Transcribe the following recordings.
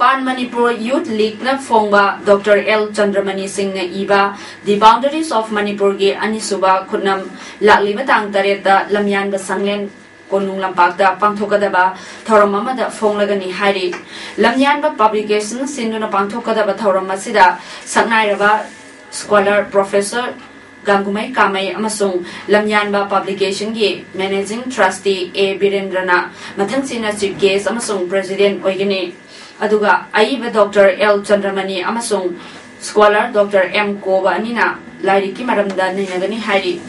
Pan Manipur Youth League na Fongba Dr. L. Chandramani Singh na iba The Boundaries of Manipur ge Anisuba Kunam Lakliba Tang Tareta Lamyan Basanglen Konung Lampakta Pangthokadaba Thoramamada Fonglagani Hari Lamyan ba publication Sinduna Pangthokadaba Thoramasida Saknairaba Scholar Professor Gangumai Kamai Amasung Lamyanba Publication Ge Managing Trustee A. Birendrana Mathansina Chief Guest Amasung President Oigani Aduga Aiba Dr. L. Chandramani Amasung Scholar Dr. M. Koba Anina Lariki Maramda Ninagani Hari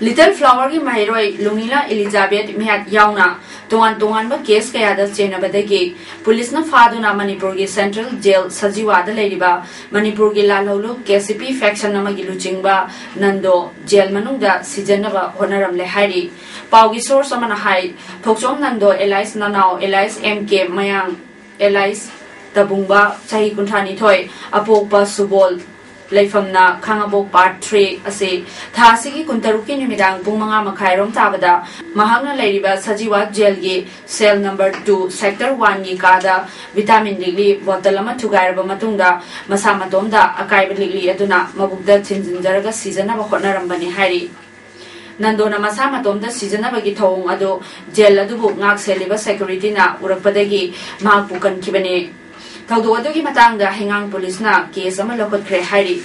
Little Flower Gi Mairoi Lumila Elizabeth Mihat Yauna Tongan ba case kaya da chena badagi police na faduna Manipur gi Central Jail Sajiwa da leiba Manipur gi lalolo KCP faction na magi luchingba Nando jail manungda season ba honoram le hari pau gi source amana hai thokchom Nando Elias Nanao Elias MK Mayang Elias Tabungba chahi kunthani thoi apokpa subol Leifamna Kangabok Part 3 ase Thasigi Kuntaruki Nimidang Pumanga Makhairom Tabada Mahangna Ladiba Sajiwa Jail gi Cell number 2 Sector 1 gi Kada Vitamin Ligli Botalama Tugairaba Matunda Masamatomda Akaiba Ligli Aduna Mabugda Tinjaraga Season of Honarambani Hari Nandona Masamatomda Season of Gitong Ado Jail Adubu Ngak Seliba Security na Urapadagi Mapukan Kibane Taudu adugi matangda hingang police na case ama lokot kre hari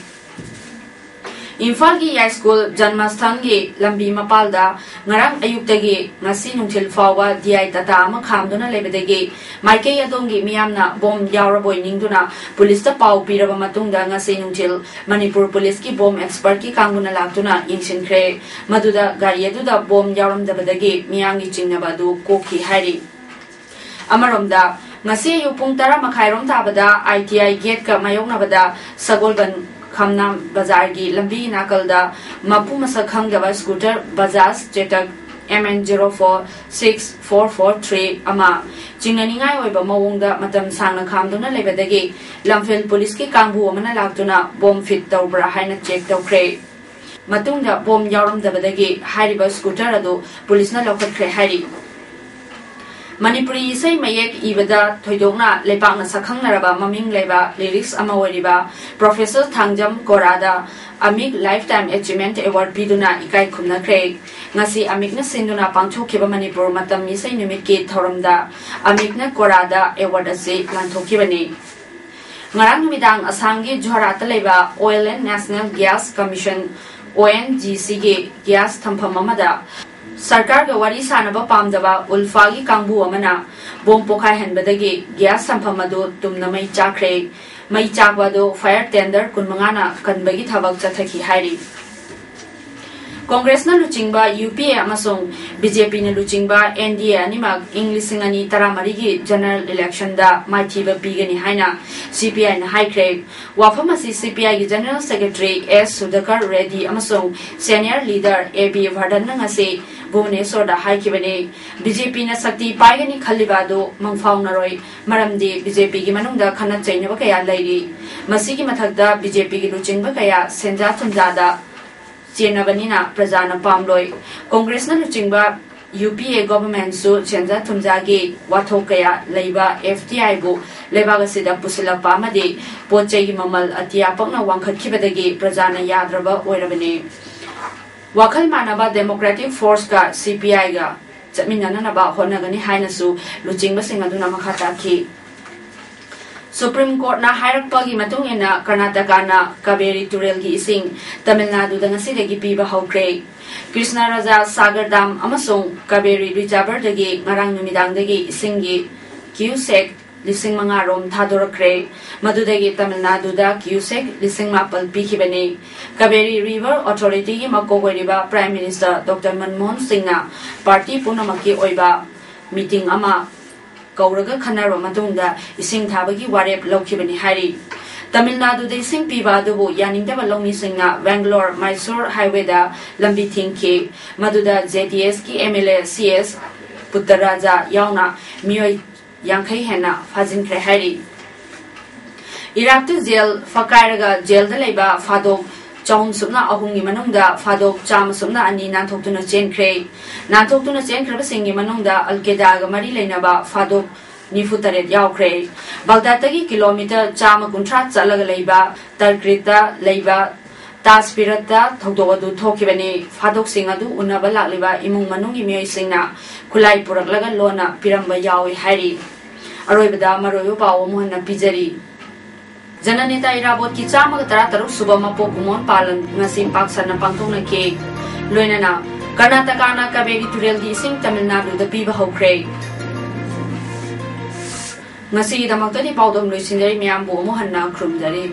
Imphal gi high school Janmastan gi lambi mapalda ngarang ayuktagi ngasi nungthil fawa DI tata ama khamduna lebedagi maike yadongi miyamna bom yauraboi ningduna police ta pau piraba matungda ngasi nungthil Manipur police ki bom expert ki kanguna laktuna yingsinkre maduda gari aduda bom yauramdabadagi miyangi chingnaba du koki hari Amaromda Ngasi Yupung Tara Makhairom Tabada ITI Gate Ka Mayoknabada Sagolban Khamnam Bazargi Lambi Nakalda Mapu Masakhangdaba Scooter Bajaj Chetak MN046443 Ama Chinganingai Oiba Mawungda Matam Sangna Khamduna Lebadagi Lamphel Police Ki Kangbu Amana Laktuna Bomb Fit Tawbra Haina Check Tawkre Matungda Bomb Yauramdabadagi Hariba Scooter Adu Police na Lokatre Hari Manipuri say mayek ibada thoidongna lepakna sakhanglaraba maming leba lyrics ama wariba Professor Thangjam Korada Amik Lifetime Achievement Award piduna ikai khumna kre ngasi amikna sinduna pangthokhiba Manipur matam isai numit ki thoramda Amikna Korada Award ase lanthokibani ngarang numidang Assamgi Johorata leba Oil and National Gas Commission ONGC ge gas thampham amada Sarkar ga wari sanaba pamdaba ulfagi kangbu amana bom pokhai hanbadagi gas samphamadu tumna mai chakre mai chakwado fire tender kunmangana kanbagi thabak chathaki hairi Congress na luchingba UPA amasong BJP na luchingba NDA animag English ngani taramari gi general election da maithiba pigani haina CPI na high grade wafamasi CPI gi general secretary S Sudhakar Reddy amasong senior leader AB Vardhan na ngase Bhubaneswar da high kibane BJP na sakti paigani khalibado mangfaung naroi maramdi BJP gi manungda khana chainaba kaya lairi masigi mathakda BJP gi luchingba kaya senja thumjada Chenabanina Prajana Pamloi Congress na luchingba UPA government su chenja thumjagi wathokaya leiba FTI bu lebagasida pusilapa amadi pochegi mamal atiapakna wangkhatkibadagi prajana yadraba oirabani Wakhal manaba Democratic Force ka CPI ga chatminanaba honagani hainasu luchingba singaduna makhataki Supreme Court na hairakpagi matungina Karnataka na Kaveri Turel gi ising Tamil Nadu da ngasidagi piba hawkre Krishna Raja Sagar Dam amasong Kaveri Reservoir dagi ngarang numidang dagi isinggi Cusack lising mga rom thadorakre madudagi Tamil Nadu da Cusack lising mapal pikibani Kaveri River Authority gi makogoriba Prime Minister Dr. Manmohan Singh na party punamaki oiba meeting ama Kauraga Khanarwa matungda ising thabagi warep laukibani hari Tamil Nadu de ising piba adubu yaningdaba lawmi singna Bangalore Mysore highway da lambi thingki maduda JDS ki MLA CS Puttaraja yauna miyoi yankhai hena fajinkre hari Iraqtu jail fakairaga jail da leiba fadok Chong subna ahungi manungda fadok cham subna ani nanthokuna chenkre nanthokuna chenkre singi manungda alqaeda ga mari leinaba fadok निफुतरेट याउख्रे बागदादगी kilometre चाम कुंथ्रा चलग लेबा तरग्रिता लेबा तासपिरता थौदोअदु थोखिबनी फादोक सिंह अदु उन्नबा लालिबा इमुंग मनुंगी मियोइसिंगना खुलाई पुरकलगा लोना पिरंबा यावी हारी अरोइबदा मरोयो पाव मोहन पिजरी जननेता इराबोत की चामग तरा तरुक सुबह मपोक कुमोन पालन ngasi paksana pangthongna ke loinana karnataka na kabegi turel gi sing tamil nadu da piba hokre ngasi damak tani paudom loisinjari miyam bo mohanna khrum jari